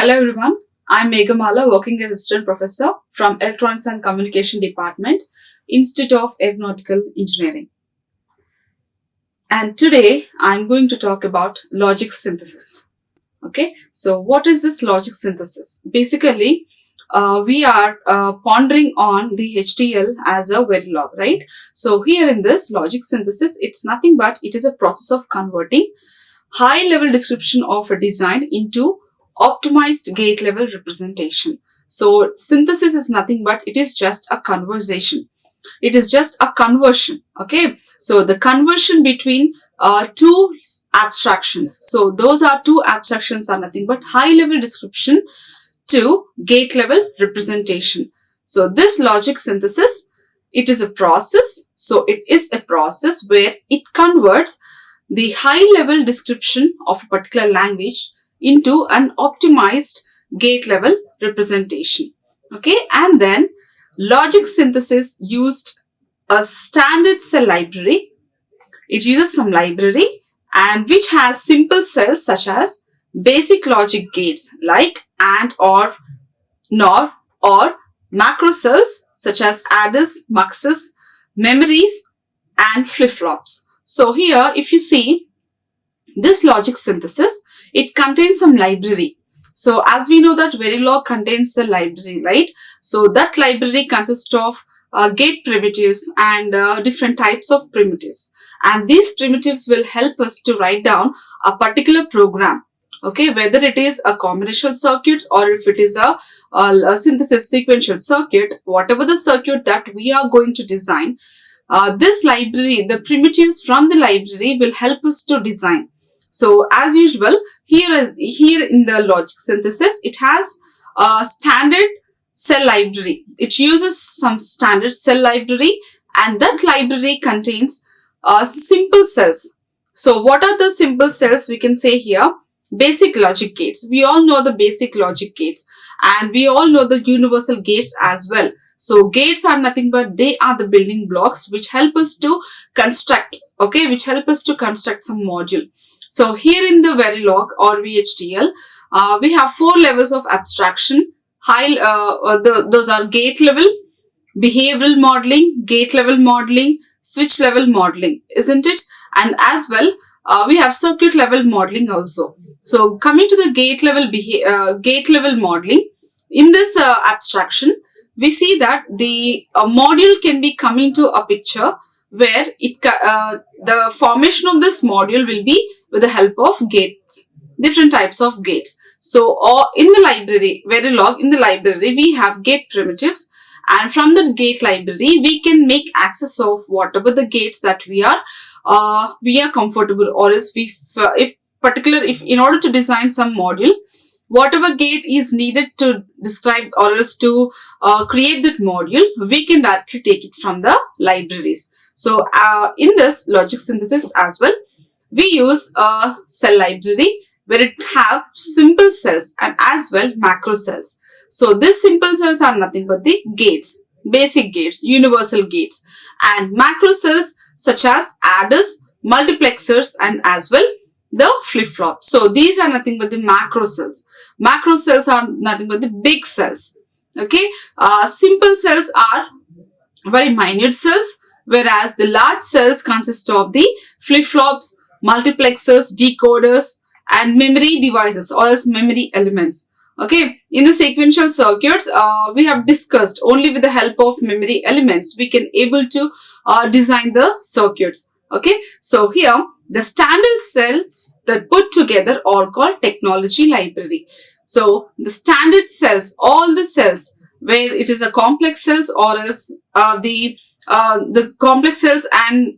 Hello everyone, I'm Meghamala, Working Assistant Professor from Electronics and Communication Department, Institute of Aeronautical Engineering. And today I'm going to talk about logic synthesis. Okay, so what is this logic synthesis? Basically, we are pondering on the HDL as a Verilog, right? So here in this logic synthesis, it's nothing but it is a process of converting high level description of a design into optimized gate level representation. So synthesis is nothing but it is just a conversation. It is just a conversion. Okay. So the conversion between two abstractions. So those are two abstractions are nothing but high level description to gate level representation. So this logic synthesis, it is a process. So it is a process where it converts the high level description of a particular language into an optimized gate level representation. Okay, and then logic synthesis used a standard cell library. It uses some library and which has simple cells such as basic logic gates like AND, OR, NOR, or macro cells such as adders, muxes, memories, and flip-flops. So here, if you see this logic synthesis, it contains some library. So as we know that Verilog contains the library, right? So that library consists of gate primitives and different types of primitives. And these primitives will help us to write down a particular program. Okay, whether it is a combinational circuit or if it is a synthesis sequential circuit, whatever the circuit that we are going to design, this library, the primitives from the library will help us to design. So as usual, here in the logic synthesis, it has a standard cell library. It uses some standard cell library and that library contains simple cells. So what are the simple cells? We can say here, basic logic gates. We all know the basic logic gates and we all know the universal gates as well. So gates are nothing but they are the building blocks which help us to construct, okay, which help us to construct some module. So here in the Verilog or VHDL, we have 4 levels of abstraction. Those are gate level, behavioral modeling, gate level modeling, switch level modeling, isn't it? And as well, we have circuit level modeling also. So coming to the gate level modeling, in this abstraction, we see that the module can be coming to a picture where the formation of this module will be with the help of gates, different types of gates. So in the library, Verilog, in the library, we have gate primitives and from the gate library, we can make access of whatever the gates that we are comfortable, or else if in order to design some module, whatever gate is needed to describe or else to create that module, we can directly take it from the libraries. So in this logic synthesis as well, we use a cell library where it have simple cells and as well macro cells. So these simple cells are nothing but the gates, basic gates, universal gates, and macro cells such as adders, multiplexers, and as well the flip-flops. So these are nothing but the macro cells. Macro cells are nothing but the big cells. Okay, simple cells are very minute cells, whereas the large cells consist of the flip-flops, multiplexers, decoders, and memory devices or else memory elements. Okay, in the sequential circuits, we have discussed only with the help of memory elements, we can able to design the circuits. Okay, so here the standard cells that put together are called technology library. So the standard cells, all the cells where it is a complex cells or else the complex cells and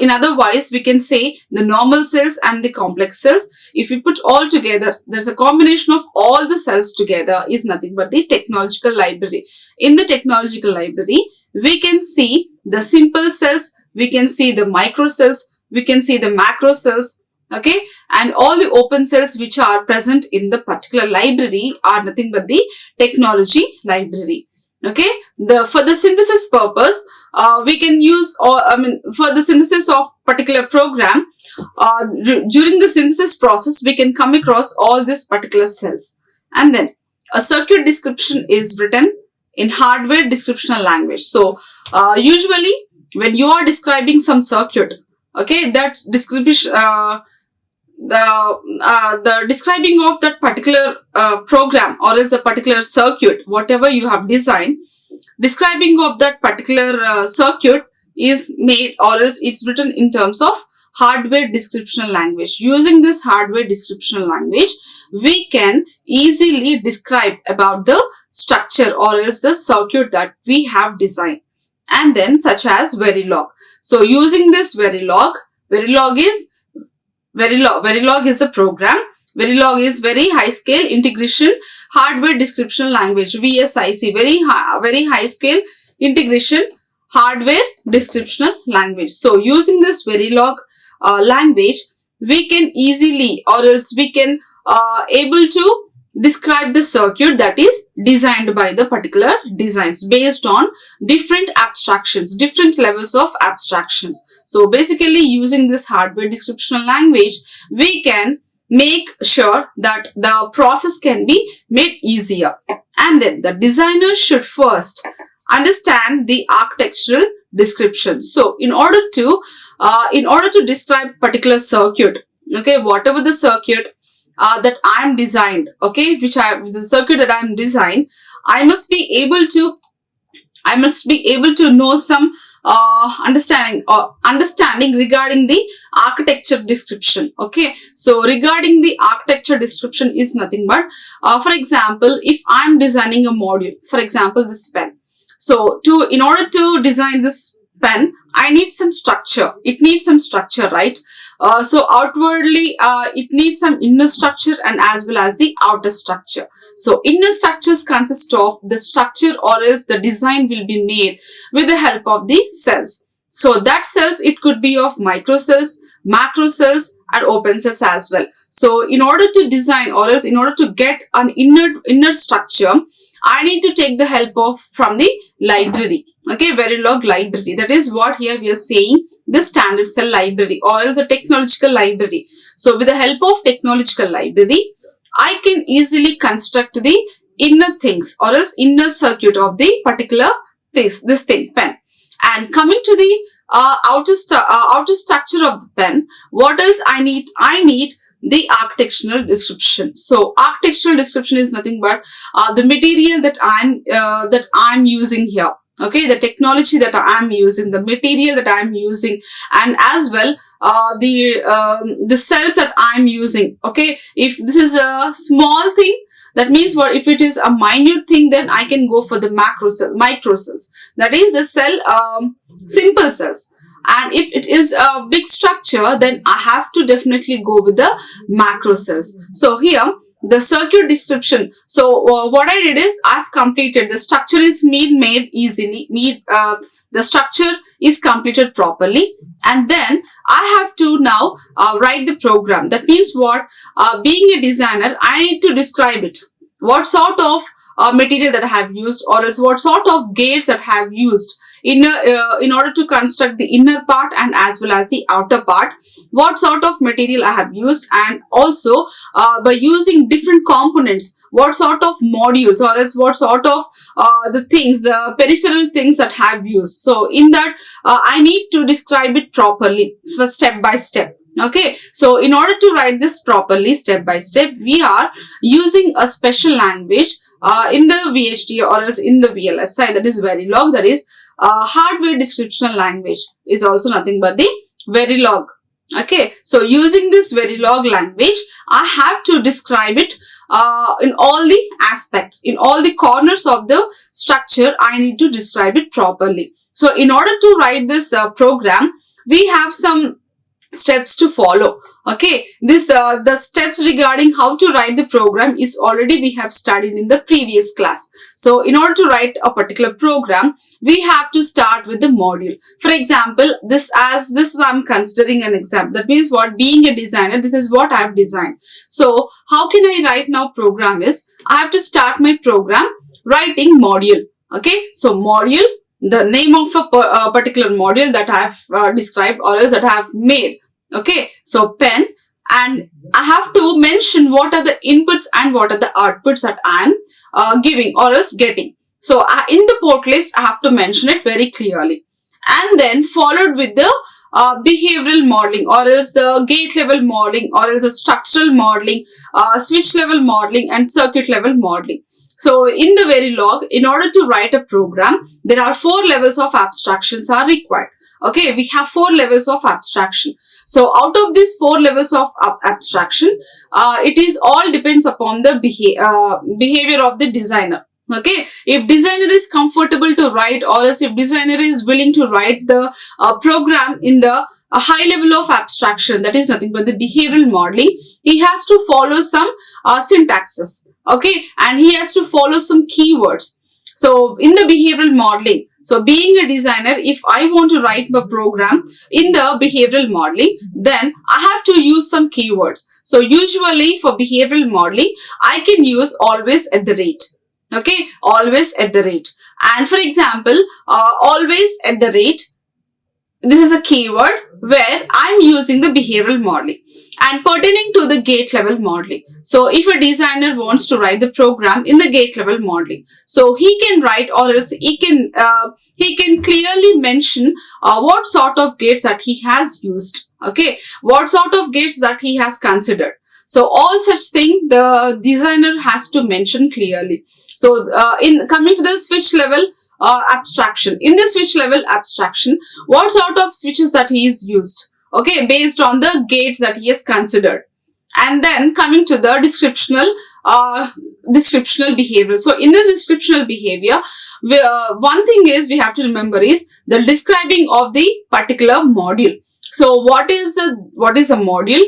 in otherwise we can say the normal cells and the complex cells. If we put all together, there's a combination of all the cells together is nothing but the technological library. In the technological library, we can see the simple cells, we can see the micro cells, we can see the macro cells, okay, and all the open cells which are present in the particular library are nothing but the technology library. Okay, for the synthesis purpose, we can use, for the synthesis of particular program, during the synthesis process, we can come across all these particular cells. And then a circuit description is written in hardware descriptional language. So usually when you are describing some circuit, okay, that description, the describing of that particular program or else a particular circuit, whatever you have designed, describing of that particular circuit is made or else it's written in terms of hardware descriptional language. Using this hardware descriptional language, we can easily describe about the structure or else the circuit that we have designed. And then such as Verilog. So using this Verilog is a program. Verilog is very high scale integration hardware description language, VSIC, very high scale integration hardware descriptional language. So using this Verilog language, we can easily or else we can able to describe the circuit that is designed by the particular designs based on different abstractions, different levels of abstractions. So basically using this hardware description language, we can make sure that the process can be made easier. And then the designer should first understand the architectural description. So in order to describe particular circuit, okay, whatever the circuit that I am designed, okay, the circuit that I am designed, I must be able to know some understanding regarding the architecture description. Okay, so regarding the architecture description is nothing but, for example, if I am designing a module, for example, this pen. So in order to design this pen, I need some structure. It needs some structure, right? So outwardly, it needs some inner structure and as well as the outer structure. So inner structures consist of the structure or else the design will be made with the help of the cells. So that cells, it could be of micro cells, macro cells and open cells as well. So in order to design or else in order to get an inner structure, I need to take the help from the library. Okay, Verilog library. That is what here we are saying, the standard cell library or else a technological library. So with the help of technological library, I can easily construct the inner things or else inner circuit of the particular this thing, pen. And coming to the outer structure of the pen, what else I need? I need the architectural description. So architectural description is nothing but the material that I'm using here. Okay, the technology that I'm using, the material that I'm using, and as well the cells that I'm using. Okay, if this is a small thing, that means what? If it is a minute thing, then I can go for the micro cells. That is the cell simple cells. And if it is a big structure, then I have to definitely go with the macro cells. So here, the circuit description. So what I did is I've completed the structure is made easily. The structure is completed properly, and then I have to now write the program. That means what? Being a designer, I need to describe it. What sort of material that I have used, or else what sort of gates that I have used in order to construct the inner part and as well as the outer part, what sort of material I have used, and also by using different components, what sort of modules or else what sort of the peripheral things that I have used. So in that I need to describe it properly for step by step. Okay, so in order to write this properly step by step, we are using a special language in the VHD or else in the VLSI, that is Verilog, that is hardware description language is also nothing but the Verilog. Okay, so using this Verilog language, I have to describe it in all the aspects, in all the corners of the structure. I need to describe it properly. So in order to write this program, we have some steps to follow. Okay, the steps regarding how to write the program is already we have studied in the previous class. So in order to write a particular program, we have to start with the module. For example, this I'm considering an example. That means what? Being a designer, this is what I have designed. So how can I write now program is, I have to start my program writing module. Okay, so module, the name of a particular module that I have described or else that I have made. Okay, so pen, and I have to mention what are the inputs and what are the outputs that I am giving or else getting. So in the port list, I have to mention it very clearly, and then followed with the behavioral modeling or else the gate level modeling or else the structural modeling, switch level modeling and circuit level modeling. So in the Verilog, in order to write a program, there are 4 levels of abstractions are required. Okay, we have 4 levels of abstraction. So out of these 4 levels of abstraction, it is all depends upon the behavior of the designer. Okay, if designer is comfortable to write or else if designer is willing to write the program in the high level of abstraction, that is nothing but the behavioral modeling, he has to follow some syntaxes. Okay, and he has to follow some keywords. So in the behavioral modeling, so being a designer, if I want to write a program in the behavioral modeling, then I have to use some keywords. So usually for behavioral modeling, I can use always at the rate. Okay, always at the rate. And for example, always at the rate, this is a keyword where I'm using the behavioral modeling and pertaining to the gate level modeling. So if a designer wants to write the program in the gate level modeling, so he can write or else he can clearly mention what sort of gates that he has used. Okay, what sort of gates that he has considered. So all such thing the designer has to mention clearly. So in coming to the switch level abstraction, in the switch level abstraction, what sort of switches that he is used, okay, based on the gates that he has considered. And then coming to the descriptional behavior. So in this descriptional behavior, one thing is we have to remember is the describing of the particular module. So what is a module?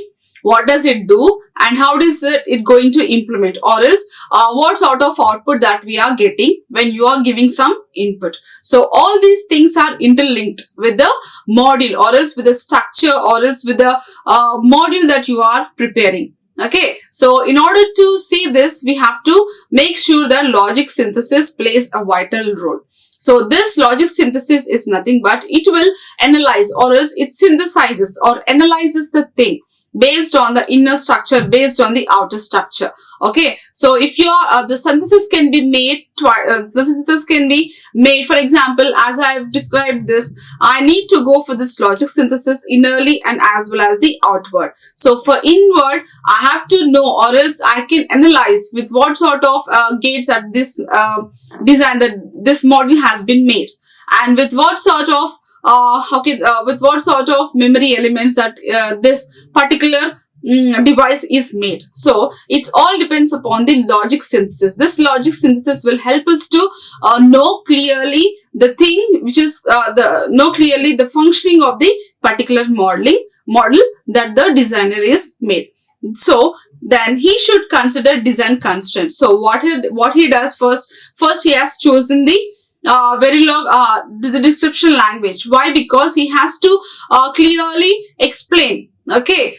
What does it do and how is it going to implement, or else what sort of output that we are getting when you are giving some input. So all these things are interlinked with the module or else with the structure or else with the module that you are preparing. Okay, so in order to see this, we have to make sure that logic synthesis plays a vital role. So this logic synthesis is nothing but it will analyze or else it synthesizes or analyzes the thing based on the inner structure, based on the outer structure. Okay, so if you are the synthesis can be made for example, as I have described this, I need to go for this logic synthesis innerly and as well as the outward. So for inward, I have to know or else I can analyze with what sort of gates that this design that this model has been made, and with what sort of with what sort of memory elements that this particular device is made. So it's all depends upon the logic synthesis. This logic synthesis will help us to know clearly the thing which is know clearly the functioning of the particular model that the designer is made. So then he should consider design constraints. So what he does first he has chosen the Verilog, the description language. Why? Because he has to clearly explain. Okay,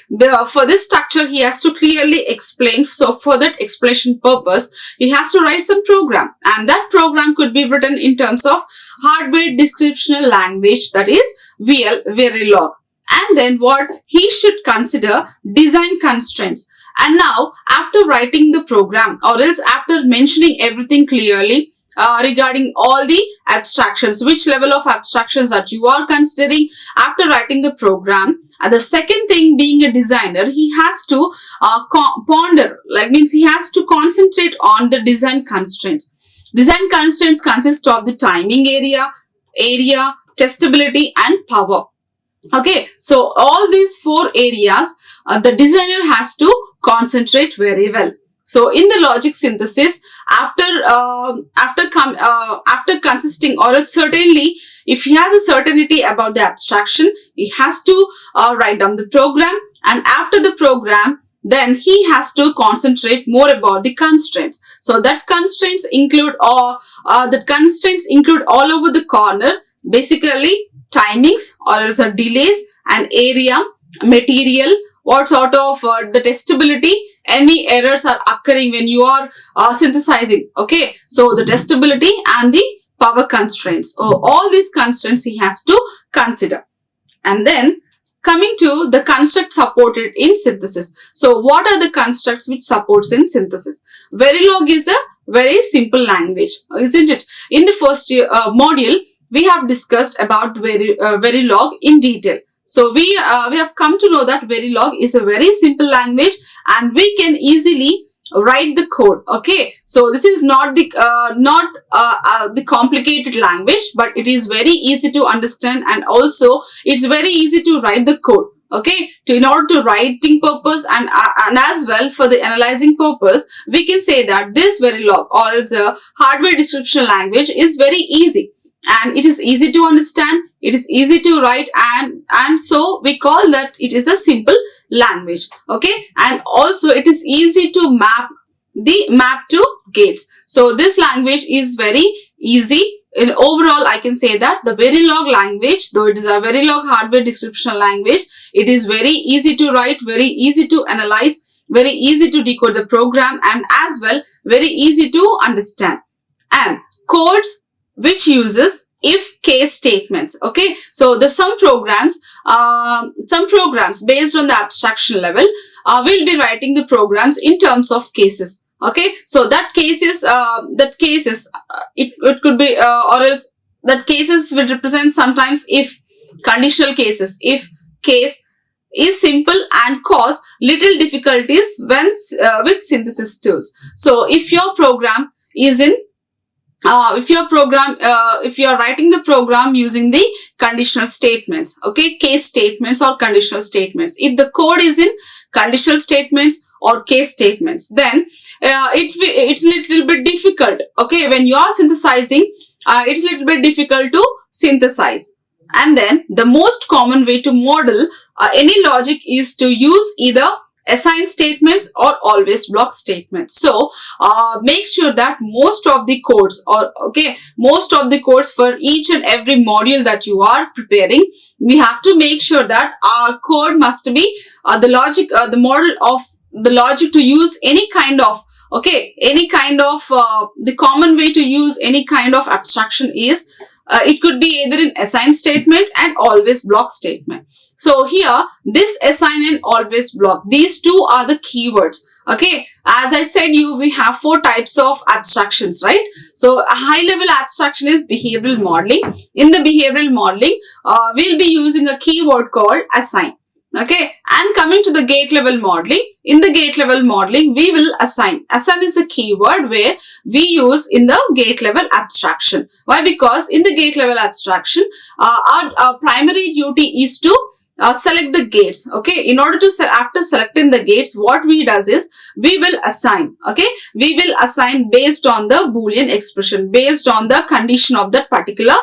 for this structure he has to clearly explain. So for that explanation purpose, he has to write some program, and that program could be written in terms of hardware descriptional language, that is Verilog. And then what he should consider design constraints. And now after writing the program or else after mentioning everything clearly regarding all the abstractions, which level of abstractions that you are considering after writing the program. And the second thing, being a designer, he has to ponder, like means he has to concentrate on the design constraints. Design constraints consist of the timing area, testability and power. Okay, so all these 4 areas the designer has to concentrate very well. So in the logic synthesis, after consisting, or certainly if he has a certainty about the abstraction, he has to write down the program, and after the program, then he has to concentrate more about the constraints. So that constraints include all over the corner, basically timings or else delays and area, material, what sort of the testability, any errors are occurring when you are synthesizing. Okay, so the testability and the power constraints. So all these constraints he has to consider. And then Coming to the construct supported in synthesis. So what are the constructs which supports in synthesis? Verilog is a very simple language, isn't it? In the first module, we have discussed about Verilog in detail. So we have come to know that Verilog is a very simple language and we can easily write the code. Okay, so this is not the the complicated language, but it is very easy to understand and also it's very easy to write the code. Okay, in order to writing purpose and as well for the analyzing purpose, we can say that this Verilog or the hardware description language is very easy. And it is easy to understand, it is easy to write, and so we call that it is a simple language. Okay, and also it is easy to map to gates. So this language is very easy. In overall, I can say that the Verilog language, though it is a Verilog hardware description language, it is very easy to write, very easy to analyze, very easy to decode the program, and as well very easy to understand. And codes which uses if case statements. Okay, so there's some programs based on the abstraction level will be writing the programs in terms of cases. Okay, so it could be or else that cases will represent sometimes if conditional cases, if case is simple and cause little difficulties when with synthesis tools. So if your program is in if you are writing the program using the conditional statements, okay, case statements or conditional statements, if the code is in conditional statements or case statements, then it's a little bit difficult. Okay, when you are synthesizing, it's a little bit difficult to synthesize. And then the most common way to model any logic is to use either assign statements or always block statements. So make sure that most of the codes for each and every module that you are preparing, we have to make sure that our code must be the model of the logic to use any kind of the common way to use any kind of abstraction is it could be either in assign statement and always block statement. So here this assign and always block, these two are the keywords. Okay, as I said we have 4 types of abstractions, right? So a high level abstraction is behavioral modeling. In the behavioral modeling, we'll be using a keyword called assign. Okay, and coming to the gate level modeling, in the gate level modeling, we will assign. Assign is a keyword where we use in the gate level abstraction. Why? Because in the gate level abstraction, our primary duty is to select the gates. Okay, in order to after selecting the gates, what we does is we will assign. Okay, we will assign based on the Boolean expression, based on the condition of that particular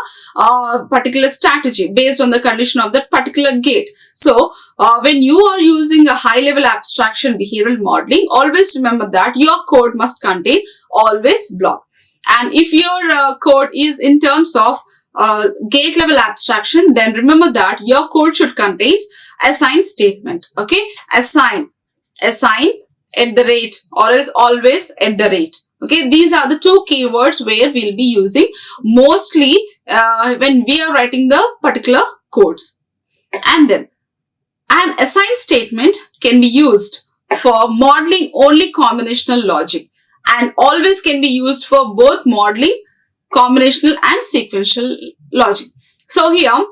strategy, based on the condition of that particular gate. So when you are using a high level abstraction behavioral modeling, always remember that your code must contain always block. And if your code is in terms of gate level abstraction, then remember that your code should contain assign statement. Okay, assign at the rate or else always at the rate. Okay, these are the 2 keywords where we'll be using mostly when we are writing the particular codes. And then an assign statement can be used for modeling only combinational logic and always can be used for both modeling combinational and sequential logic. So here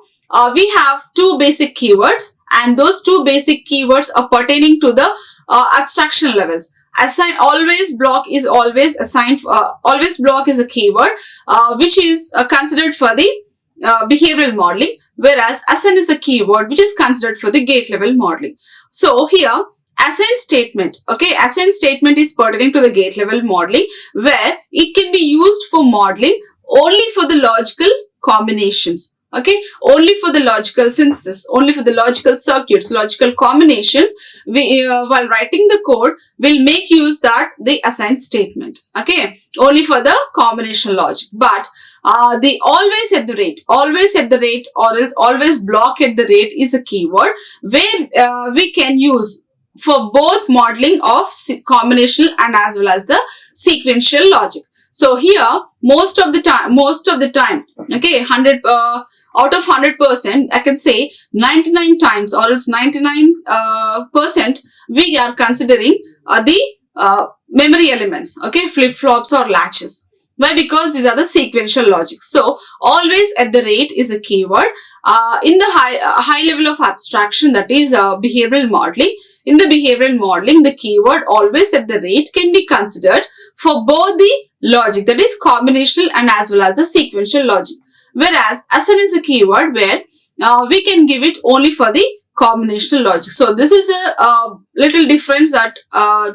we have 2 basic keywords, and those 2 basic keywords are pertaining to the abstraction levels. Assign, always block is always assigned. Always block is a keyword which is considered for the behavioral modeling, whereas assign is a keyword which is considered for the gate level modeling. So here assign statement, okay, assign statement is pertaining to the gate level modeling, where it can be used for modeling only for the logical combinations. Okay, only for the logical synthesis, only for the logical circuits, logical combinations. We while writing the code, will make use that the assign statement. Okay, only for the combination logic. But the always at the rate or else always block at the rate is a keyword where we can use for both modeling of combinational and as well as the sequential logic. So here most of the time, okay, 100 out of 100%, I can say 99 times or else 99% we are considering the memory elements, okay, flip-flops or latches. Why? Because these are the sequential logic. So always at the rate is a keyword. In the high level of abstraction, that is behavioral modeling. In the behavioral modeling, the keyword always at the rate can be considered for both the logic, that is combinational and as well as the sequential logic. Whereas ASN is a keyword where we can give it only for the combinational logic. So this is a little difference that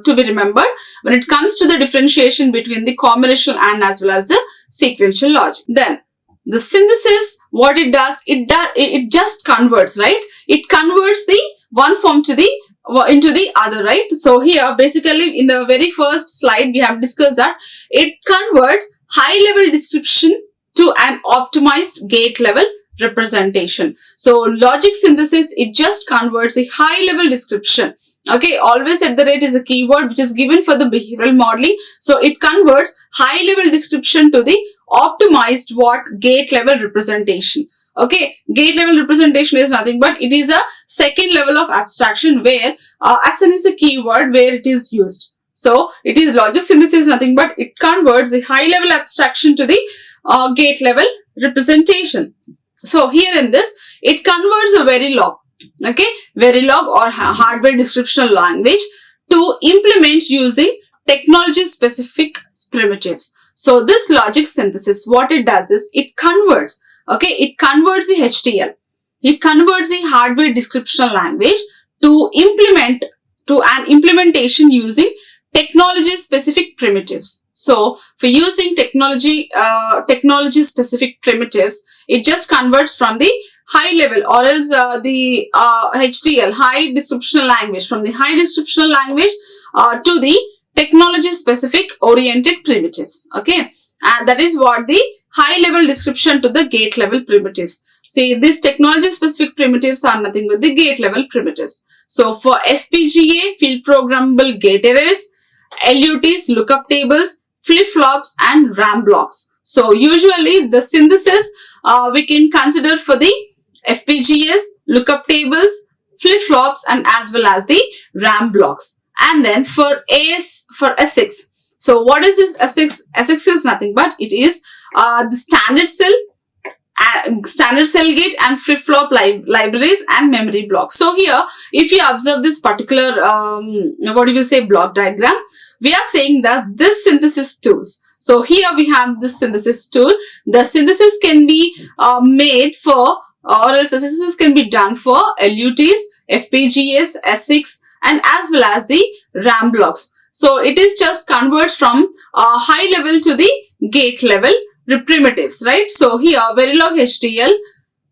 to be remembered when it comes to the differentiation between the combinational and as well as the sequential logic. Then the synthesis, what it does, it just converts, right? It converts the one form to the into the other, right? So here basically in the very first slide we have discussed that it converts high level description to an optimized gate level representation. So logic synthesis, it just converts a high level description. Okay, always at the rate is a keyword which is given for the behavioral modeling. So it converts high level description to the optimized gate level representation. Okay, gate level representation is nothing but it is a second level of abstraction where ASN is a keyword where it is used. So it is logic synthesis nothing but it converts the high level abstraction to the gate level representation. So here in this, it converts a Verilog, okay, Verilog or hardware description language to implement using technology specific primitives. So this logic synthesis, what it does is it converts, okay, it converts the HTL, it converts the hardware description language to implement to an implementation using technology specific primitives. So for using technology specific primitives, it just converts from the high level or else the HTL, high description language, from the high description language to the technology specific oriented primitives. Okay, and that is what the high level description to the gate level primitives. See, these technology specific primitives are nothing but the gate level primitives. So for FPGA, field programmable gate arrays, LUTs, lookup tables, flip-flops and RAM blocks. So usually the synthesis we can consider for the FPGAs, lookup tables, flip-flops and as well as the RAM blocks. And then for ASICs. So what is this ASICs? ASICs is nothing but it is the standard cell gate and flip-flop libraries and memory blocks. So here, if you observe this particular, block diagram, we are saying that this synthesis tools. So here we have this synthesis tool. The synthesis can be made for, or else the synthesis can be done for LUTs, FPGAs, ASICs, and as well as the RAM blocks. So it is just converts from high level to the gate level primitives, right? So here Verilog HTL.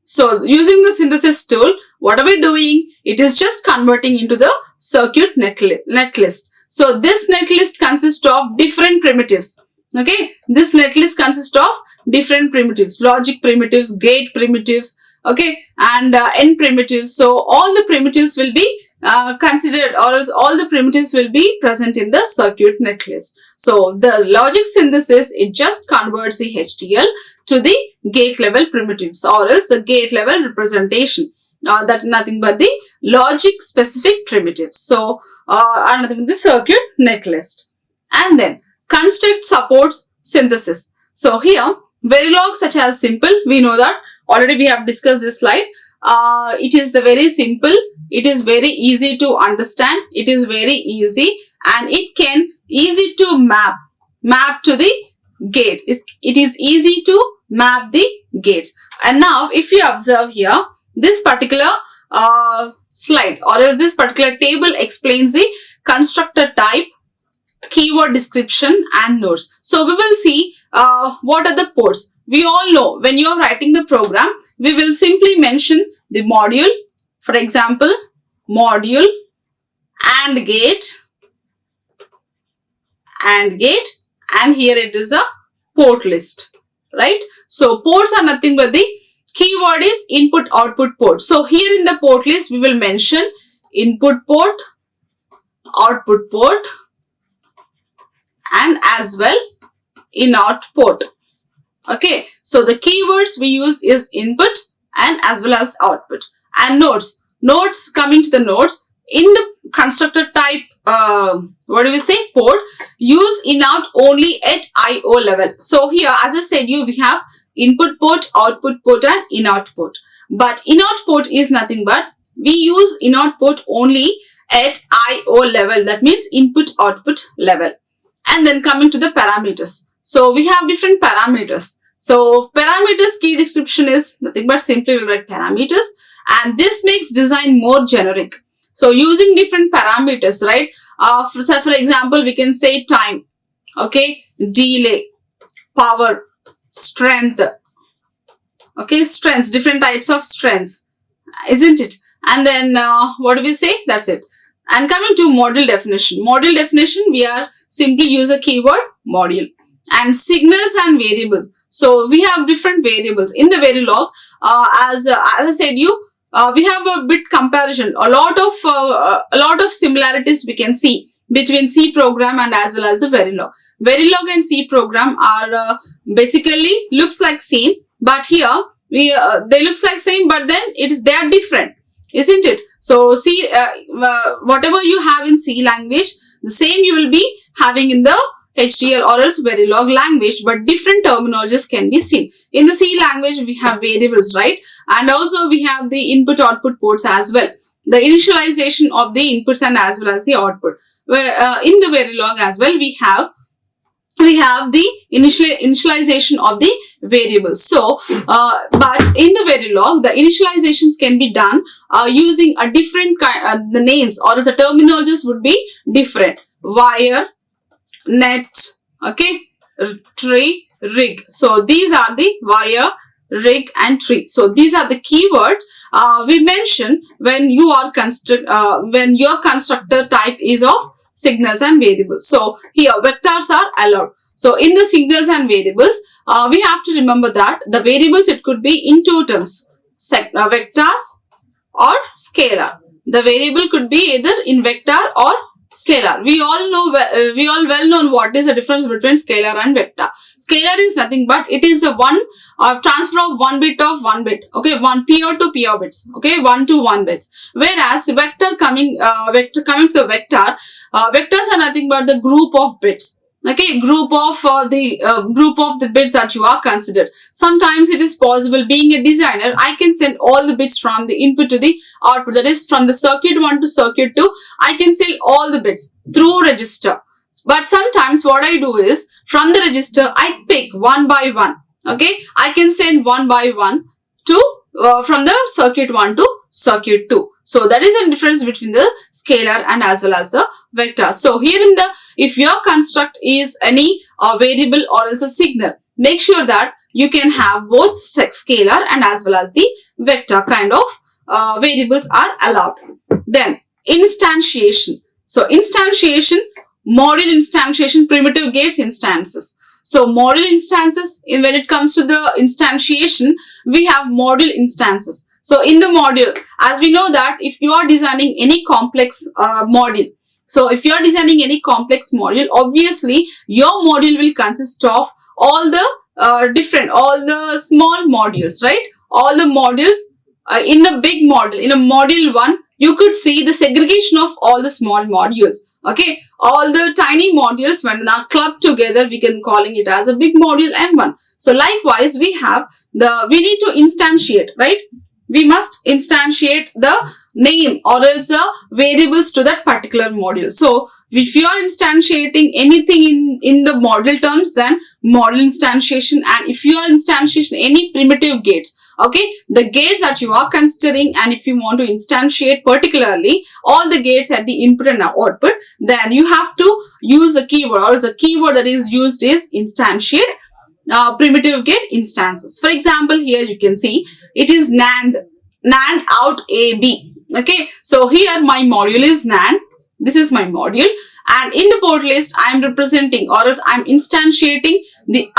So using the synthesis tool, what are we doing? It is just converting into the circuit netlist. So this netlist consists of different primitives. Okay, this netlist consists of different primitives, logic primitives, gate primitives, okay, and end primitives. So all the primitives will be considered, or else all the primitives will be present in the circuit netlist. So the logic synthesis, it just converts the HTL to the gate level primitives or else the gate level representation. That is nothing but the logic specific primitives. So nothing but the circuit netlist. And then construct supports synthesis. So here Verilog such as simple, we know that already we have discussed this slide. It is the very simple, it is very easy to understand, it is very easy and it can easy to map to the gates. It is easy to map the gates. And now if you observe here, this particular slide or else this particular table explains the constructor type, keyword description and nodes. So we will see what are the ports. We all know when you are writing the program, we will simply mention the module, for example, module and gate, and here it is a port list, right? So ports are nothing but the keyword is input output port. So here in the port list we will mention input port, output port and as well in out port. Okay, so the keywords we use is input, and as well as output. And nodes. Nodes, coming to the nodes, in the constructor type, port, use in-out only at I/O level. So here, as I said, we have input port, output port and in-out port. But in-out port is nothing but we use in-out port only at I/O level. That means input-output level. And then coming to the parameters. So we have different parameters. So parameters key description is nothing but simply we write parameters, and this makes design more generic. So using different parameters, right? For example, we can say time, okay, delay, power, strength, okay, strengths, different types of strengths, isn't it? And then that's it. And coming to module definition. Module definition, we are simply use a keyword module. And signals and variables. So we have different variables in the Verilog. As I said, we have a bit comparison. A lot of similarities we can see between C program and as well as the Verilog. Verilog and C program are basically looks like same, but here they looks like same, but then they are different, isn't it? So C, whatever you have in C language, the same you will be having in the HDL or else Verilog language, but different terminologies can be seen. In the C language, we have variables, right? And also we have the input-output ports as well. The initialization of the inputs and as well as the output. Where in the Verilog as well, we have the initialization of the variables. So, but in the Verilog, the initializations can be done using a different kind, the names or the terminologies would be different. Wire, net, okay, tree, rig. So these are the wire, rig and tree. So these are the keyword we mention when your constructor type is of signals and variables. So here vectors are allowed. So in the signals and variables, we have to remember that the variables, it could be in two terms, vectors or scalar. The variable could be either in vector or scalar. We all well known what is the difference between scalar and vector. Scalar is nothing but it is a transfer of one bit, okay, one PO to PO bits, okay, 1 to 1 bits. Whereas vector coming to the vector, vectors are nothing but the group of bits. Okay, group of the bits that you are considered. Sometimes it is possible, being a designer, I can send all the bits from the input to the output, that is from the circuit 1 to circuit 2. I can send all the bits through register. But sometimes what I do is, from the register, I pick one by one. Okay, I can send one by one to from the circuit 1 to circuit 2. So that is the difference between the scalar and as well as the vector. So here if your construct is any variable or else a signal, make sure that you can have both scalar and as well as the vector kind of variables are allowed. Then instantiation. So instantiation, module instantiation, primitive gates instances. So module instances, when it comes to the instantiation, we have module instances. So in the module, as we know that if you are designing any complex module, so if you are designing any complex module, obviously your module will consist of all the all the small modules, right? All the modules in a big module. In a module 1, you could see the segregation of all the small modules. Okay, all the tiny modules, when they are clubbed together, we can calling it as a big module M1. So likewise, we need to instantiate, right? We must instantiate the name or else variables to that particular module. So if you are instantiating anything in the module terms, then module instantiation. And if you are instantiating any primitive gates, okay, the gates that you are considering, and if you want to instantiate particularly all the gates at the input and output, then you have to use a keyword, or the keyword that is used is instantiate primitive gate instances. For example, here you can see it is NAND out AB. Okay, so here my module is NAND. This is my module, and in the port list I am representing, or else I am instantiating the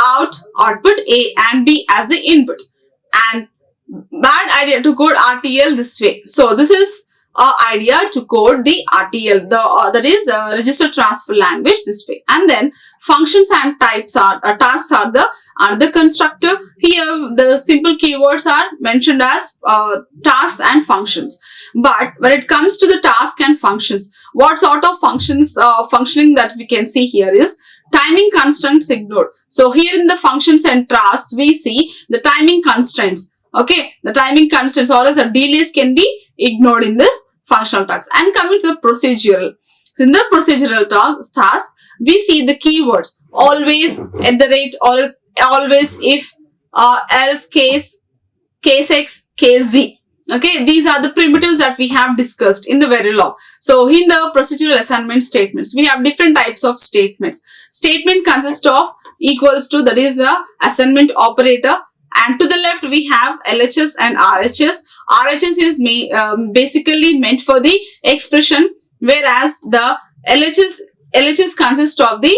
output A and B as the input. And bad idea to code RTL this way. So this is idea to code the RTL, that is register transfer language, this way. And then functions and types are tasks are the constructor. Here the simple keywords are mentioned as tasks and functions. But when it comes to the task and functions, what sort of functions functioning that we can see here is timing constraints ignored. So here in the functions and tasks, we see the timing constraints. Okay, the timing constraints or else the delays can be ignored in this functional task. And coming to the procedural. So in the procedural task, we see the keywords always, at the rate, always, if, else, case X, case Z. Okay, these are the primitives that we have discussed in the Verilog. So in the procedural assignment statements, we have different types of statements. Statement consists of equals to, that is a assignment operator, and to the left we have LHS and RHS. RHS is basically meant for the expression, whereas the LHS consists of the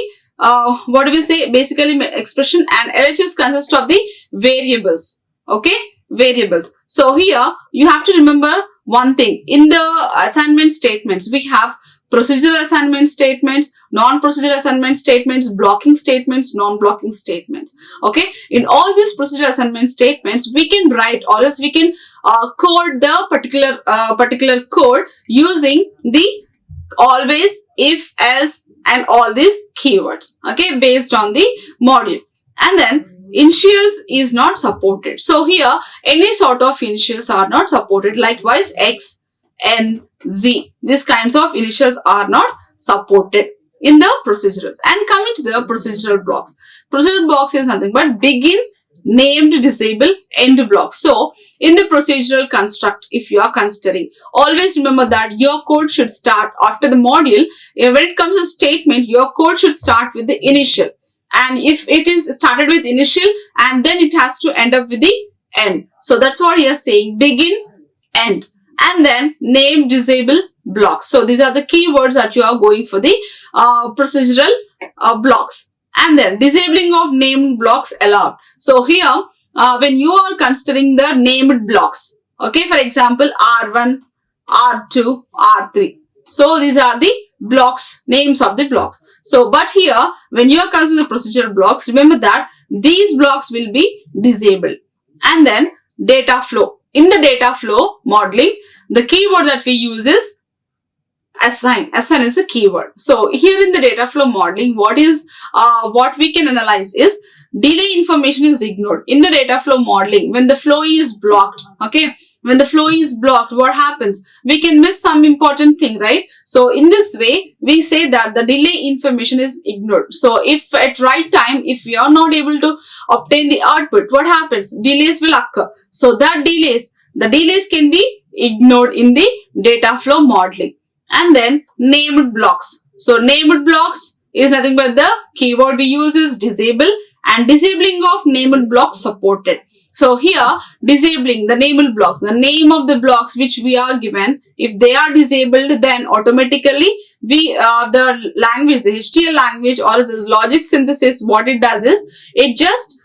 what do we say, basically expression, and LHS consists of the variables. Okay, variables. So here you have to remember one thing. In the assignment statements, we have procedural assignment statements, non-procedural assignment statements, blocking statements, non-blocking statements. Okay, in all these procedural assignment statements, we can write, or else we can code the particular code using the always, if, else, and all these keywords. Okay, based on the module. And then initials is not supported. So here any sort of initials are not supported. Likewise, X, N, Z, these kinds of initials are not supported in the procedurals. And coming to the procedural blocks. Procedural blocks is nothing but begin, named, disable, end blocks. So in the procedural construct, if you are considering, always remember that your code should start after the module. When it comes to statement, your code should start with the initial. And if it is started with initial, and then it has to end up with the end. So that's what you are saying, begin, end, and then name, disable, blocks. So these are the keywords that you are going for the procedural blocks. And then disabling of named blocks allowed. So here when you are considering the named blocks, okay, for example R1, R2, R3. So these are the blocks, names of the blocks. So, but here, when you are considering the procedural blocks, remember that these blocks will be disabled. And then data flow. In the data flow modeling, the keyword that we use is assign. Assign is a keyword. So here in the data flow modeling, what we can analyze is delay information is ignored. In the data flow modeling, when the flow is blocked, okay, when the flow is blocked, what happens? We can miss some important thing, right? So in this way, we say that the delay information is ignored. So if at right time, if we are not able to obtain the output, what happens? Delays will occur. So the delays can be ignored in the data flow modeling. And then named blocks. So named blocks is nothing but the keyword we use is disable, and disabling of named blocks supported. So here disabling the named blocks, the name of the blocks which we are given, if they are disabled, then automatically the language, the HTL language or this logic synthesis, what it does is it just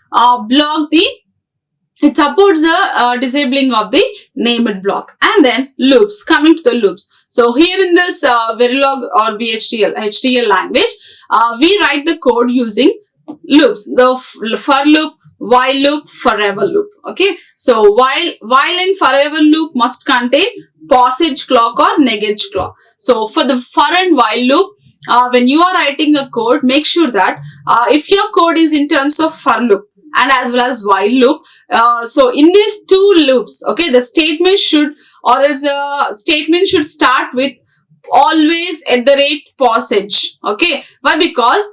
it supports the disabling of the named block. And then loops, coming to the loops. So here in this Verilog or HTL language, we write the code using loops, the for loop, while loop, forever loop. Okay, so while and forever loop must contain passage clock or negate clock. So for the for and while loop, when you are writing a code, make sure that if your code is in terms of for loop and as well as while loop, so in these two loops, okay, the statement should start with always at the rate passage. Okay, why? Because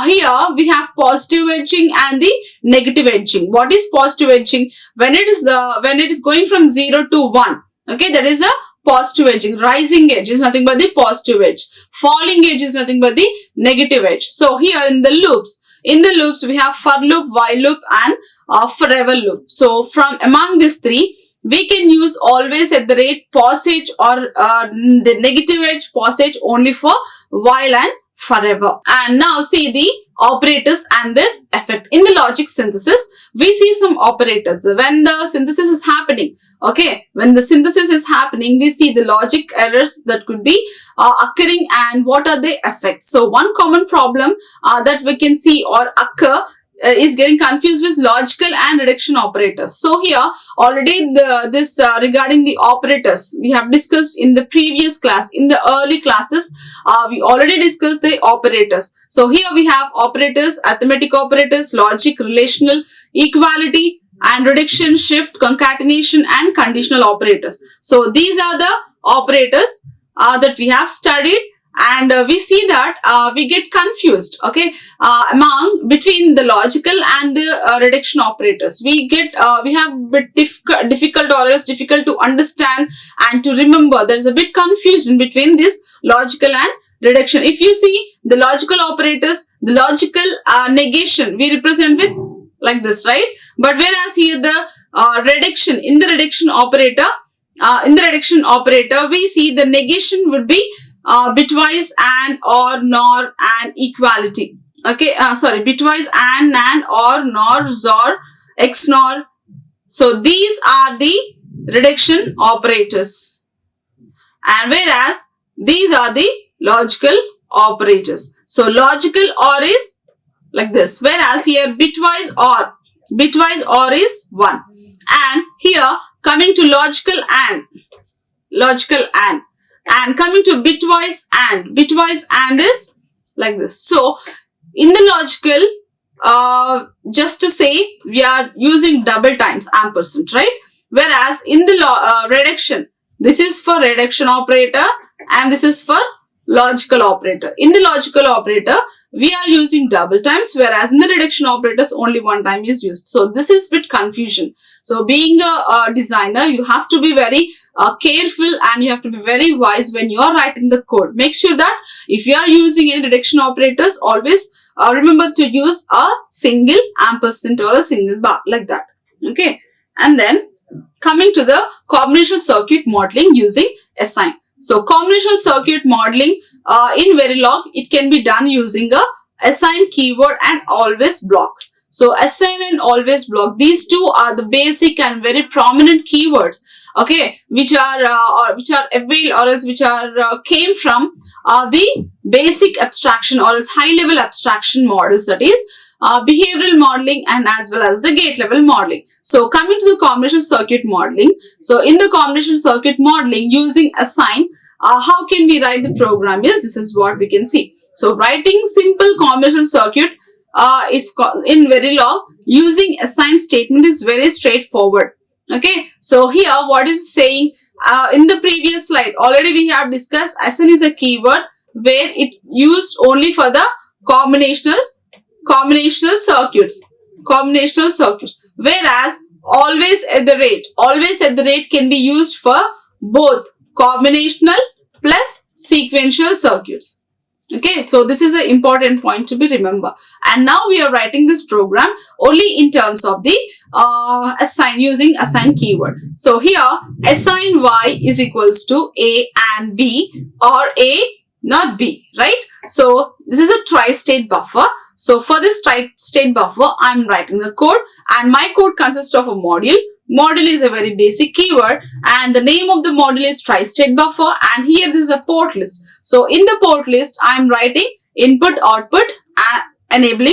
here we have positive edging and the negative edging. What is positive edging? When it is going from 0 to 1, okay, that is a positive edging. Rising edge is nothing but the positive edge. Falling edge is nothing but the negative edge. So here in the loops we have for loop, while loop and forever loop. So from among these three, we can use always at the rate passage or the negative edge passage only for while and forever. And now see the operators and their effect. In the logic synthesis, we see some operators. When the synthesis is happening, okay, when the synthesis is happening, we see the logic errors that could be occurring and what are the effects. So one common problem that we can see or occur is getting confused with logical and reduction operators. So here already regarding the operators we have discussed in the previous class. In the early classes we already discussed the operators. So here we have operators, arithmetic operators, logic, relational, equality and reduction, shift, concatenation and conditional operators. So these are the operators that we have studied. And we see that we get confused, okay, between the logical and the reduction operators. We have a bit difficult or else difficult to understand and to remember. There is a bit confusion between this logical and reduction. If you see the logical operators, the logical negation we represent with like this, right? But whereas here the reduction, in the reduction operator, we see the negation would be bitwise, and, or, nor, and equality. Okay, bitwise, and, or, nor, zor, xnor. So these are the reduction operators, and whereas these are the logical operators. So logical or is like this, whereas here bitwise or is 1, and here coming to logical and coming to bitwise and is like this. So in the logical, just to say, we are using double times ampersand, right? Whereas in the reduction, this is for reduction operator and this is for logical operator. In the logical operator, we are using double times, whereas in the reduction operators only one time is used. So this is bit confusion. So being a designer, you have to be very careful and you have to be very wise when you are writing the code. Make sure that if you are using any reduction operators, always remember to use a single ampersand or a single bar like that. Okay, and then coming to the combinational circuit modeling using assign. So combinational circuit modeling in Verilog, it can be done using a assign keyword and always block. So assign and always block, these two are the basic and very prominent keywords, okay, which are available or else which are came from the basic abstraction or else high level abstraction models, that is behavioral modeling and as well as the gate level modeling. So coming to the combinational circuit modeling. So in the combinational circuit modeling using assign, how can we write the program? Yes, this is what we can see. So writing simple combinational circuit is in Verilog using assign statement is very straightforward. Okay, so here what it's saying in the previous slide already we have discussed, assign is a keyword where it used only for the combinational circuits, whereas always at the rate can be used for both combinational plus sequential circuits. Okay, so this is an important point to be remember. And now we are writing this program only in terms of the assign, using assign keyword. So here assign y is equals to a and b, or a not b, right? So this is a tri-state buffer. So for this tri-state buffer, I am writing the code, and my code consists of a module. Module is a very basic keyword, and the name of the module is tri-state buffer, and here this is a port list. So in the port list, I am writing input, output, enable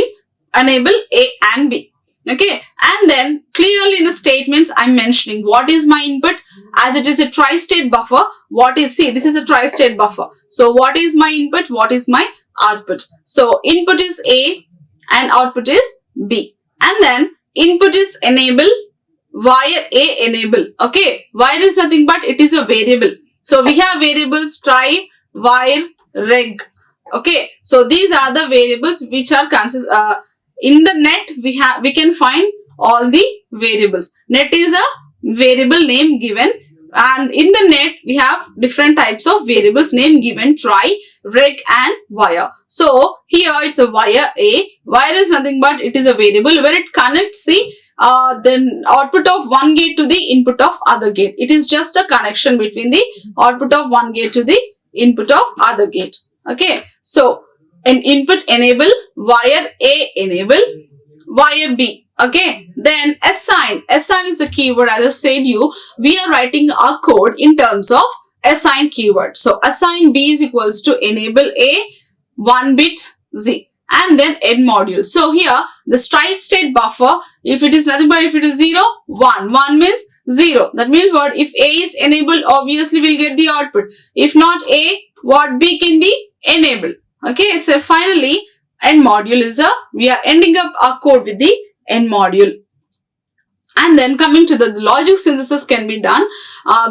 A and B. Okay, and then clearly in the statements, I am mentioning what is my input, as it is a tri-state buffer. This is a tri-state buffer. So what is my input? What is my output? So input is A and output is B. And then input is enable via A enable. Okay, wire is nothing but it is a variable. So we have variables try, while, reg. Okay, so these are the variables which are in the net. We can find all the variables. Net is a variable name given, and in the net we have different types of variables name given, try, reg and wire. So here it's a wire A. Wire is nothing but it is a variable where it connects the output of one gate to the input of other gate. It is just a connection between the output of one gate to the input of other gate. Okay, so an input enable, wire A enable, wire B. Okay, then assign. Assign is a keyword. As I said we are writing our code in terms of assign keyword. So assign B is equals to enable A 1 bit Z, and then end module. So here the stride state buffer, if it is nothing but if it is 0, 1. 1 means 0. That means what? If A is enabled, obviously we'll get the output. If not A, what? B can be enabled. Okay, so finally end module is we are ending up our code with the end module. And then coming to the logic synthesis can be done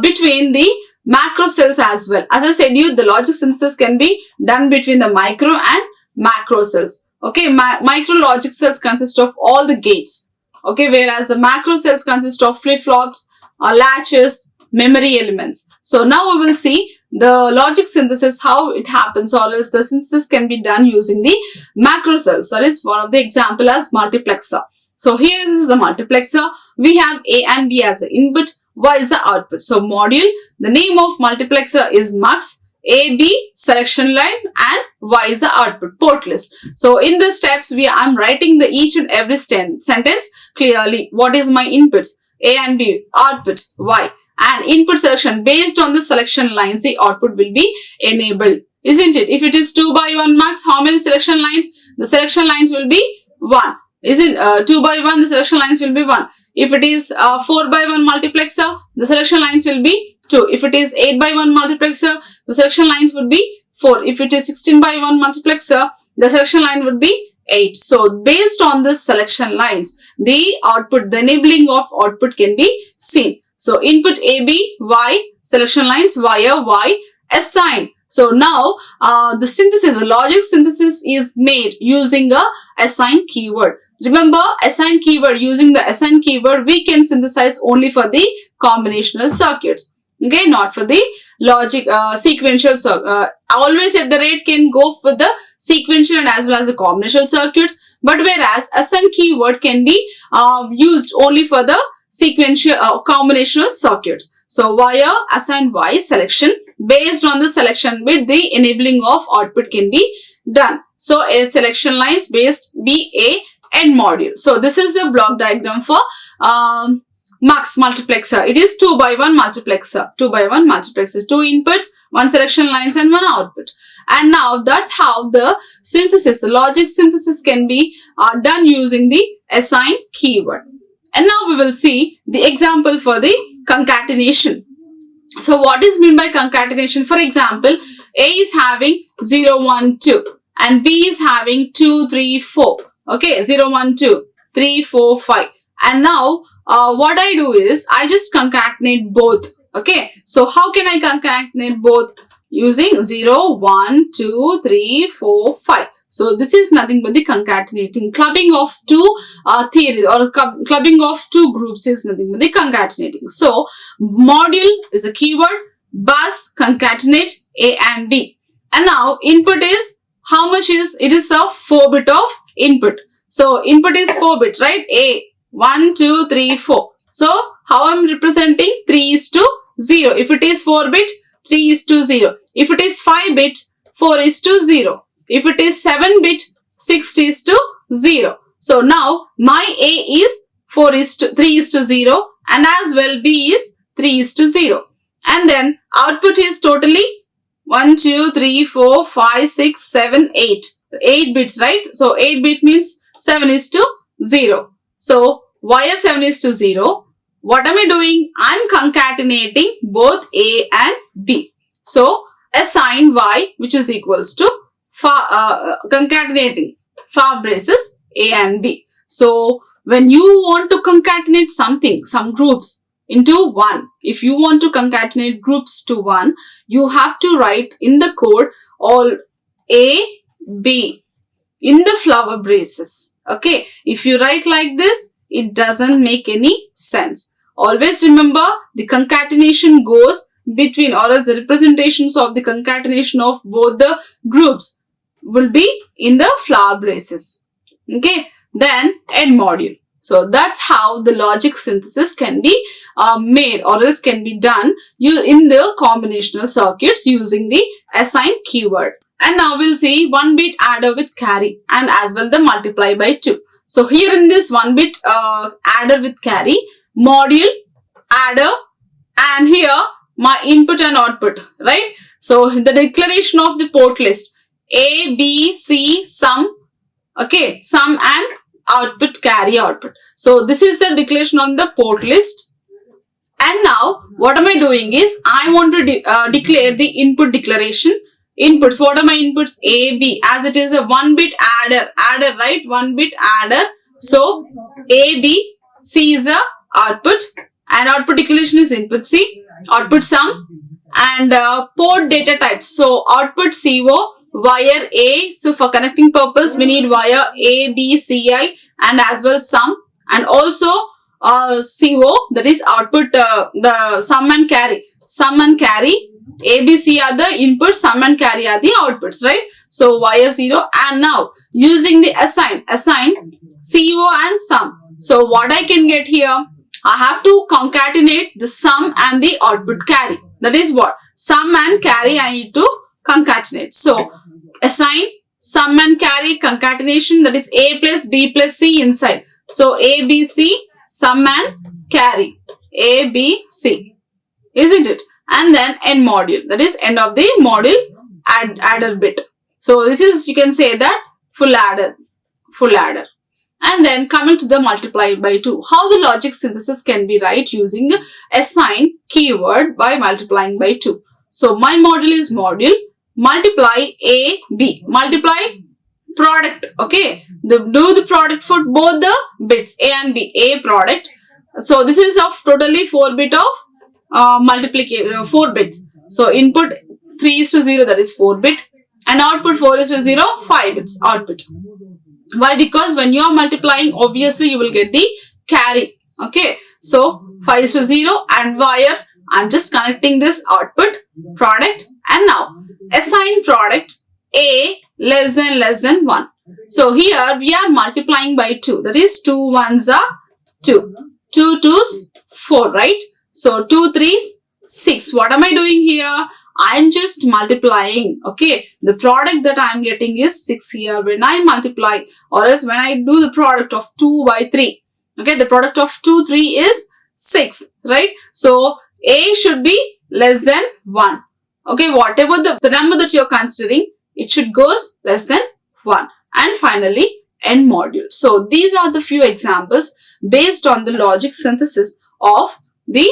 between the macro cells as well. As I said the logic synthesis can be done between the micro and macro cells. Okay, micro logic cells consist of all the gates. Okay, whereas the macro cells consist of flip-flops, latches, memory elements. So now we will see the logic synthesis, how it happens, or else the synthesis can be done using the macro cells. That is one of the example as multiplexer. So here this is a multiplexer. We have A and B as the input, Y is the output. So module, the name of multiplexer is mux, A, B, selection line, and Y is the output, port list. So in the steps, I'm writing the each and every sentence clearly. What is my inputs? A and B, output, Y. And input selection, based on the selection lines, the output will be enabled. Isn't it? If it is 2 by 1 mux, how many selection lines? The selection lines will be 1. Isn't 2 by 1, the selection lines will be 1. If it is 4 by 1 multiplexer, the selection lines will be 2. If it is 8 by 1 multiplexer, the selection lines would be 4. If it is 16 by 1 multiplexer, the selection line would be 8. So based on the selection lines, the output, the enabling of output can be seen. So input A, B, Y, selection lines, wire, Y, assign. So now the synthesis, the logic synthesis is made using a assign keyword. Remember, assign keyword, using the assign keyword, we can synthesize only for the combinational circuits. Okay, not for the logic sequential circuit. Always at the rate can go for the sequential and as well as the combinational circuits. But whereas assign keyword can be used only for the sequential combinational circuits. So wire, assign Y, selection, based on the selection bit, the enabling of output can be done. So a selection lines based B, A, end module. So this is a block diagram for mux multiplexer. It is 2 by 1 multiplexer. 2 by 1 multiplexer. 2 inputs, 1 selection lines and 1 output. And now that's how the synthesis, the logic synthesis can be done using the assign keyword. And now we will see the example for the concatenation. So what is meant by concatenation? For example, A is having 0, 1, 2 and B is having 2, 3, 4. Okay, 0, 1, 2, 3, 4, 5. And now what I do is I just concatenate both. Okay, so how can I concatenate both? Using 0, 1, 2, 3, 4, 5. So this is nothing but the concatenating. Clubbing of two theories or clubbing of two groups is nothing but the concatenating. So module is a keyword, bus, concatenate A and B. And now input is, how much is, it is a 4-bit of input. So input is 4-bit, right? A, 1, 2, 3, 4. So how I am representing? 3 is to 0. If it is 4-bit, 3 is to 0. If it is 5-bit, 4 is to 0. If it is 7-bit, 6 is to 0. So now my A is 3 is to 0 and as well B is 3 is to 0. And then output is totally 1, 2, 3, 4, 5, 6, 7, 8. 8 bits, right? So 8-bit means 7 is to 0. So wire 7 is to 0. What am I doing? I'm concatenating both A and B. So assign Y, which is equals to concatenating far braces A and B. So when you want to concatenate something, some groups into one, if you want to concatenate groups to one, you have to write in the code all A, B in the flower braces. Okay, if you write like this, it doesn't make any sense. Always remember, the concatenation goes between, or else the representations of the concatenation of both the groups will be in the flower braces. Okay, then end module. So that's how the logic synthesis can be made or else can be done in the combinational circuits using the assign keyword. And now we'll see 1 bit adder with carry and as well the multiply by 2. So here in this 1 bit adder with carry, module, adder, and here my input and output, right? So the declaration of the port list, A, B, C, sum, okay, sum and output, carry, output. So this is the declaration on the port list. And now what am I doing is I want to declare the input declaration. Inputs, what are my inputs? A, B, as it is a 1 bit adder, right? 1 bit adder. So A, B, C is the output and output declaration is input C, output sum, and port data type. So output CO, wire A. So for connecting purpose, we need wire A, B, C, I, and as well sum, and also CO, that is output, the sum and carry. Sum and carry, A, B, C are the inputs, sum and carry are the outputs, right? So wire 0, and now using the assign CO and sum. So what I can get here, I have to concatenate the sum and the output carry. That is what? Sum and carry I need to concatenate. So assign, sum and carry concatenation, that is A plus B plus C inside. So A, B, C, sum and carry. A, B, C. Isn't it? And then end module, that is end of the module adder bit. So this is, you can say that full adder. And then coming to the multiply by 2, how the logic synthesis can be write using the assign keyword by multiplying by 2. So my module is module, multiply A, B, multiply product, okay, do the product for both the bits A and B, A product. So this is of totally 4 bit of multiplication, 4 bits. So input 3:0, that is 4 bit, and output 4:0, 5 bits output. Why? Because when you are multiplying, obviously you will get the carry, okay. So 5:0 and wire, I'm just connecting this output product, and now assign product A less than 1. So here we are multiplying by 2, that is 2 1s are 2, 2 2s 4, right? So 2 3s 6. What am I doing here? I'm just multiplying, okay. The product that I'm getting is 6 here when I multiply, or else when I do the product of 2 by 3, okay, the product of 2 3 is 6, right? So A should be less than 1, okay. Whatever the number that you're considering, it should goes less than 1. And finally end module. So these are the few examples based on the logic synthesis of the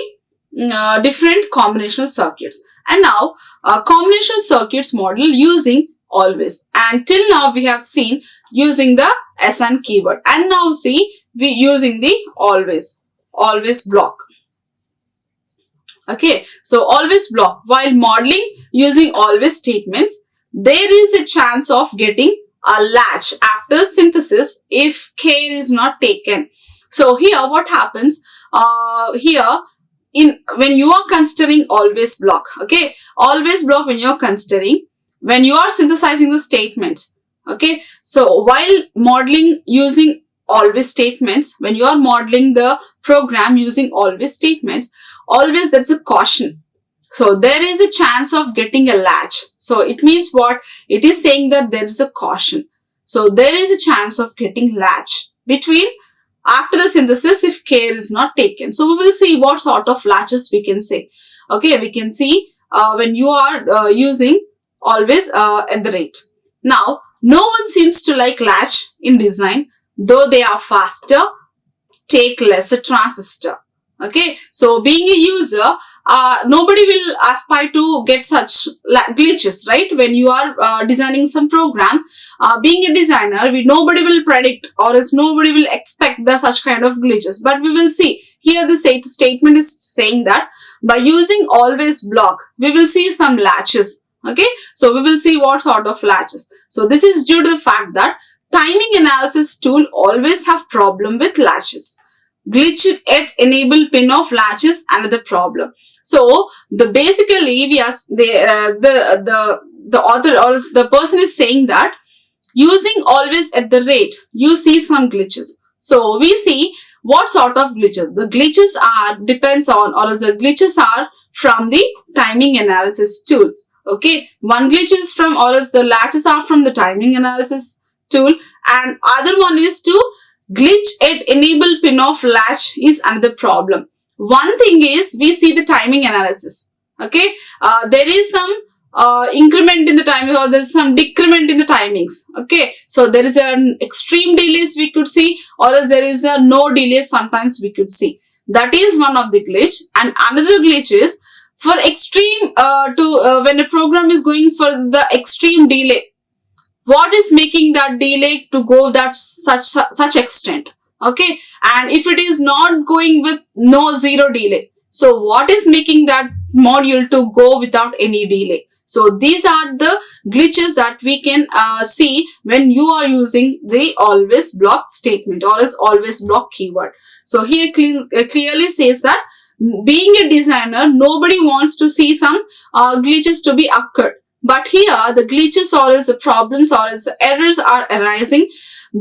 different combinational circuits. And now combinational circuits model using always, and till now we have seen using the assign keyword, and now see we using the always block. Okay, so always block. While modeling using always statements, there is a chance of getting a latch after synthesis if care is not taken. So here what happens, here when you are considering always block, okay, always block when you are considering, when you are synthesizing the statement, okay. So while modeling using always statements, when you are modeling the program using always statements, always there is a caution. So there is a chance of getting a latch. So it means what? It is saying that there is a caution. So there is a chance of getting latch between after the synthesis if care is not taken. So we will see what sort of latches we can say. Okay, we can see when you are using always at the rate. Now, no one seems to like latch in design, though they are faster, take lesser transistor. Okay, so being a user, nobody will aspire to get such glitches, right? When you are designing some program, being a designer, nobody will predict, or else nobody will expect such kind of glitches. But we will see here the statement is saying that by using always block, we will see some latches. Okay, so we will see what sort of latches. So this is due to the fact that timing analysis tool always have problem with latches. Glitch at enable pin of latch is another problem. So basically we are the author or the person is saying that using always at the rate, you see some glitches. So we see what sort of glitches. The glitches are depends on, or the glitches are from the timing analysis tools. Okay, one glitch is from, or else the latches are from the timing analysis tool, and other one is to glitch at enable pin of latch is another problem. One thing is we see the timing analysis. Okay, there is some increment in the timing, or there is some decrement in the timings. Okay, so there is an extreme delays we could see, or else there is a no delays sometimes we could see. That is one of the glitch. And another glitch is for extreme when a program is going for the extreme delay. What is making that delay to go that such extent? Okay, and if it is not going with no zero delay, so what is making that module to go without any delay? So these are the glitches that we can see when you are using the always block statement, or its always block keyword. So here clearly says that being a designer, nobody wants to see some glitches to be occurred. But here the glitches, or else the problems, or else the errors are arising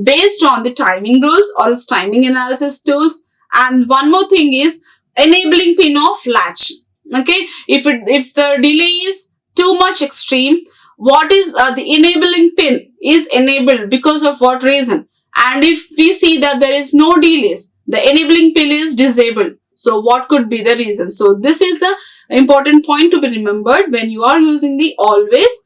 based on the timing rules or else timing analysis tools. And one more thing is enabling pin of latch. Okay, if the delay is too much extreme, what is the enabling pin is enabled because of what reason? And if we see that there is no delays, the enabling pin is disabled. So what could be the reason? So this is the important point to be remembered when you are using the always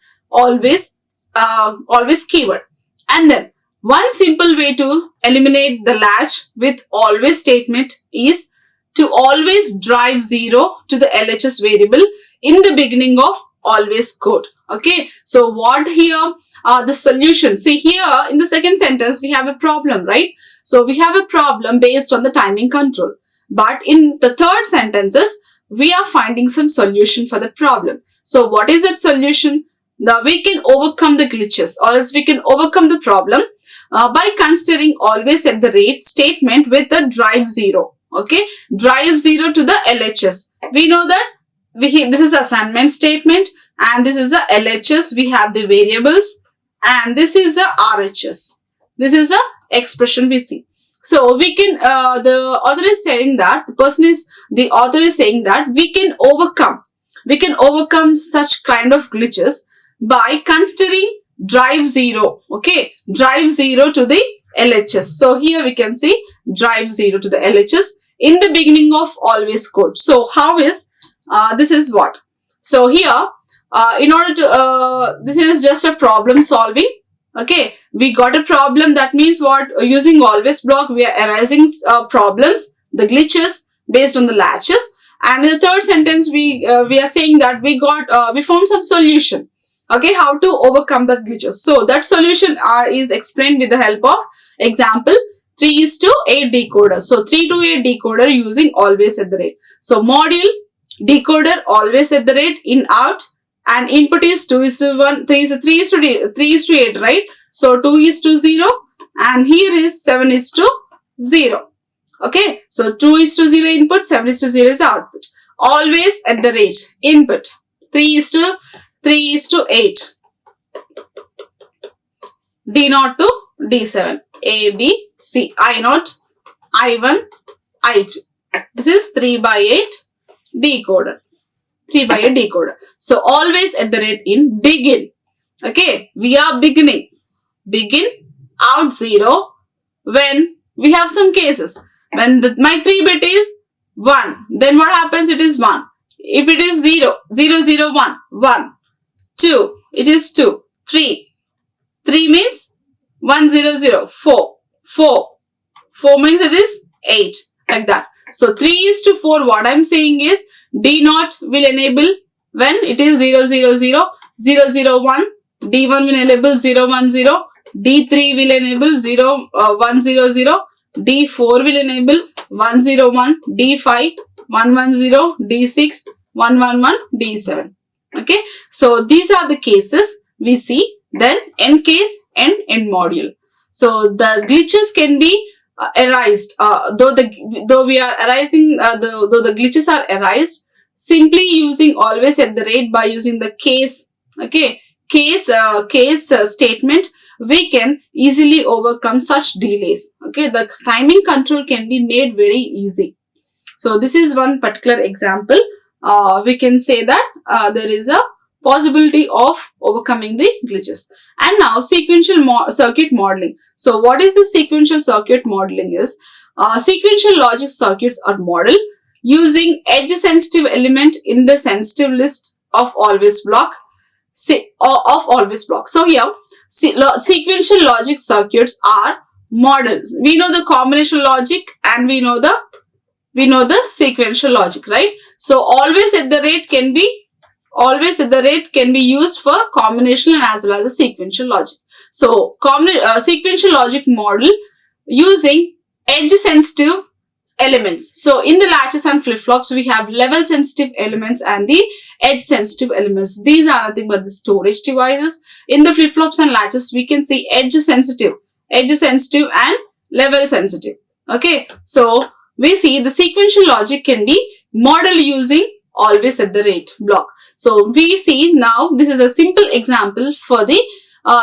keyword. And then one simple way to eliminate the latch with always statement is to always drive 0 to the LHS variable in the beginning of always code. Okay, so what here are the solutions? See here in the second sentence we have a problem, right? So we have a problem based on the timing control. But in the third sentences, we are finding some solution for the problem. So what is that solution? Now we can overcome the glitches, or else we can overcome the problem by considering always at the rate statement with the drive 0. Okay, drive 0 to the LHS. We know that this is assignment statement, and this is the LHS. We have the variables, and this is the RHS. This is the expression we see. So we can, the author is saying that, the author is saying that we can overcome such kind of glitches by considering drive 0, okay, drive 0 to the LHS. So here we can see drive 0 to the LHS in the beginning of always code. So how is, this is what? So here, in order to, this is just a problem solving. Okay, we got a problem. That means what? Using always block, we are arising problems, the glitches based on the latches. And in the third sentence, we are saying that we found some solution. Okay, how to overcome the glitches. So that solution is explained with the help of example 3:8 decoder. So 3:8 decoder using always at the rate. So module decoder always at the rate in out. And input is 2:1, 3:8, right? So 2:0, and here is 7:0. Okay, so 2:0 input, 7:0 is output. Always at the rate input 3:8. D0 to D7, A, B, C, I0, I1, I2. This is 3/8 decoder. 3/8 decoder. So always at the rate in begin. Okay, we are beginning. Begin out 0 when we have some cases. When my 3-bit is 1, then what happens? It is 1. If it is 0, 0, 0, 1, 1. 2, it is 2. 3. 3 means 1, 0, 0. 4. 4. 4 means it is 8. Like that. So 3:4, what I am saying is D0 will enable when it is 0, 0, 0, 0, 0, 1. D1 will enable 0, 1, 0. D3 will enable 0, 1, 0, 0. D4 will enable 1, 0, 1. D5, 1, 1, 0. D6, 1, 1, 1. D7. Okay. So these are the cases we see. Then end case and end module. So the glitches can be erased, though we are arising, though the glitches are erased simply using always at the rate by using the case. Okay, case statement, we can easily overcome such delays. Okay, the timing control can be made very easy. So this is one particular example. We can say that there is a possibility of overcoming the glitches. And now sequential circuit modeling. So what is the sequential circuit modeling is, sequential logic circuits are modeled using edge sensitive element in the sensitive list of always block. So here sequential logic circuits are models. We know the combinational logic and we know the sequential logic, right? So always at the rate can be used for combinational as well as the sequential logic. So sequential logic model using edge sensitive elements. So in the latches and flip-flops, we have level sensitive elements and the edge sensitive elements. These are nothing but the storage devices. In the flip-flops and latches, we can see edge sensitive and level sensitive. Okay, so we see the sequential logic can be modeled using always at the rate block. So we see now this is a simple example for the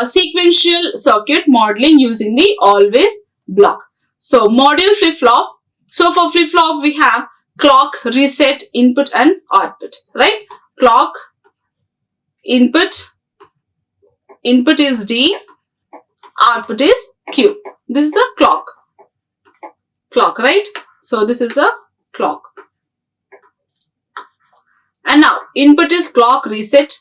sequential circuit modeling using the always block. So module flip-flop. So for flip-flop we have clock, reset, input and output, right? Clock, input is D, output is Q. This is a clock, right? So this is a clock. And now input is clock, reset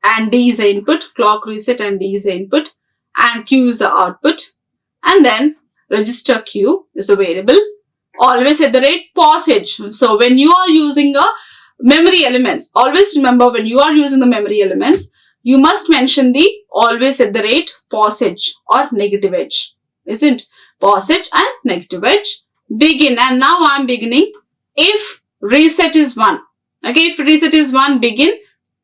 and D is the input. Clock, reset and D is the input and Q is the output. And then register Q is a variable. Always at the rate passage. So when you are using a memory elements, always remember when you are using the memory elements, you must mention the always at the rate passage or negative edge. Isn't passage and negative edge. Begin, and now I am beginning if reset is 1. Okay, if reset is 1, begin.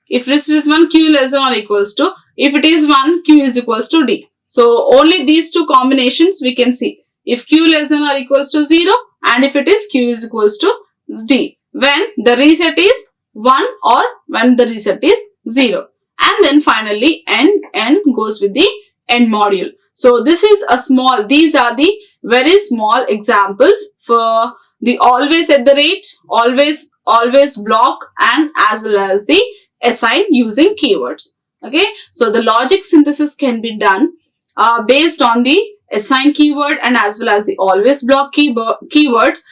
If reset is 1, Q less than or equals to. If it is 1, Q is equals to D. So only these two combinations we can see. If Q less than or equals to 0 and if it is Q is equals to D. When the reset is 1 or when the reset is 0. And then finally N goes with the end module. So this is these are the very small examples for the always at the rate, always block and as well as the assign using keywords. Okay, so the logic synthesis can be done based on the assign keyword and as well as the always block keywords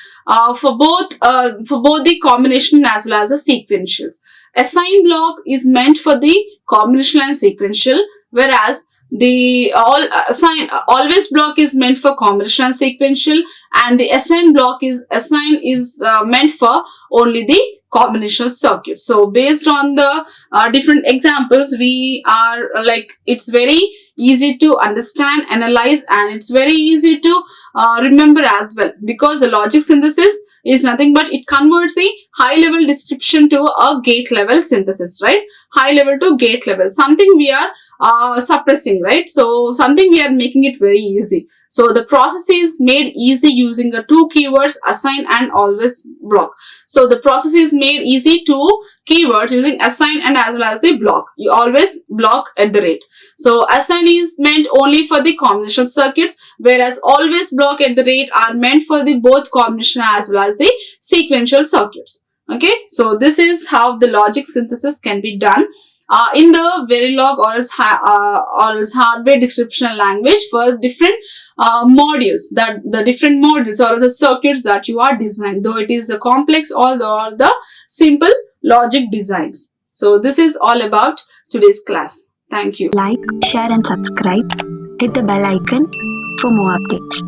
for both the combination as well as the sequentials. Assign block is meant for the combinational and sequential, whereas the always block is meant for combinational and sequential, and the assign is meant for only the combinational circuit. So based on the different examples, we are it's very easy to understand, analyze, and it's very easy to remember as well, because the logic synthesis is nothing but it converts a high level description to a gate level synthesis, right? High level to gate level, something we are suppressing, right? So something we are making it very easy. So the process is made easy using the two keywords assign and always block. So the process is made easy to keywords using assign and as well as the block. You always block at the rate. So assign is meant only for the combinational circuits, whereas always block at the rate are meant for the both combinational as well as the sequential circuits. Okay, so this is how the logic synthesis can be done in the Verilog or its hardware description language for different modules, that the different modules or the circuits that you are designing, though it is a complex or the simple logic designs. So this is all about today's class. Thank you. Like, share and subscribe. Hit the bell icon for more updates.